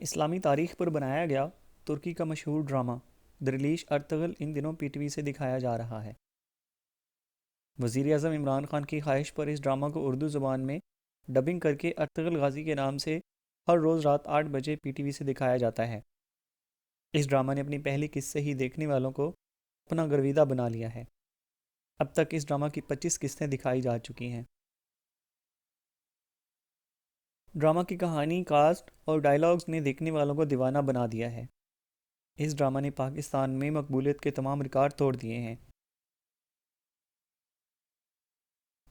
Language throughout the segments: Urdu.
اسلامی تاریخ پر بنایا گیا ترکی کا مشہور ڈرامہ دریلیش ارطغرل ان دنوں پی ٹی وی سے دکھایا جا رہا ہے۔ وزیر اعظم عمران خان کی خواہش پر اس ڈرامہ کو اردو زبان میں ڈبنگ کر کے ارطغرل غازی کے نام سے ہر روز رات 8 بجے پی ٹی وی سے دکھایا جاتا ہے۔ اس ڈرامہ نے اپنی پہلی قسط سے ہی دیکھنے والوں کو اپنا گرویدہ بنا لیا ہے۔ اب تک اس ڈرامہ کی 25 قسطیں دکھائی جا چکی ہیں۔ ڈرامہ کی کہانی، کاسٹ اور ڈائیلاگز نے دیکھنے والوں کو دیوانہ بنا دیا ہے۔ اس ڈرامہ نے پاکستان میں مقبولیت کے تمام ریکارڈ توڑ دیے ہیں۔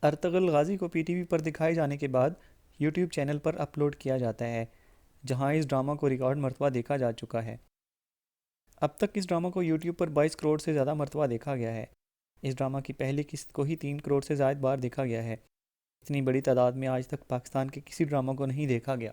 ارطغرل غازی کو پی ٹی وی پر دکھائے جانے کے بعد یوٹیوب چینل پر اپلوڈ کیا جاتا ہے، جہاں اس ڈرامہ کو ریکارڈ مرتبہ دیکھا جا چکا ہے۔ اب تک اس ڈرامہ کو یوٹیوب پر 22 کروڑ سے زیادہ مرتبہ دیکھا گیا ہے۔ اس ڈرامہ کی پہلی قسط کو ہی 3 کروڑ سے زائد بار دیکھا گیا ہے۔ اتنی بڑی تعداد میں آج تک پاکستان کے کسی ڈرامہ کو نہیں دیکھا گیا۔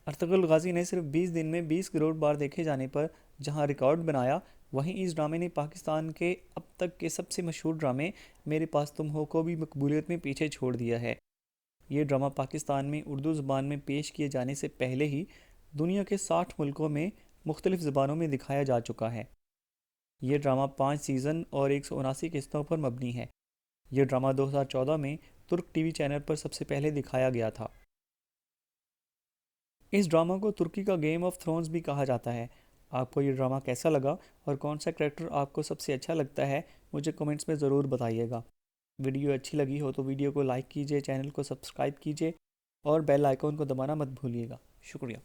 ارطغرل غازی نے صرف 20 دن میں 20 کروڑ بار دیکھے جانے پر جہاں ریکارڈ بنایا، وہیں اس ڈرامے نے پاکستان کے اب تک کے سب سے مشہور ڈرامے میرے پاس تم ہو کو بھی مقبولیت میں پیچھے چھوڑ دیا ہے۔ یہ ڈرامہ پاکستان میں اردو زبان میں پیش کیے جانے سے پہلے ہی دنیا کے 60 ملکوں میں مختلف زبانوں میں دکھایا جا چکا ہے۔ یہ ڈرامہ 5 سیزن اور 179 قسطوں پر مبنی ہے۔ یہ ڈرامہ 2014 میں ترک ٹی وی چینل پر سب سے پہلے دکھایا گیا تھا۔ اس ڈرامہ کو ترکی کا گیم آف تھرونز بھی کہا جاتا ہے۔ آپ کو یہ ڈرامہ کیسا لگا اور کون سا کریکٹر آپ کو سب سے اچھا لگتا ہے، مجھے کمنٹس میں ضرور بتائیے گا۔ ویڈیو اچھی لگی ہو تو ویڈیو کو لائک کیجیے، چینل کو سبسکرائب کیجیے اور بیل آئیکن کو دبانا مت بھولیے گا۔ شکریہ۔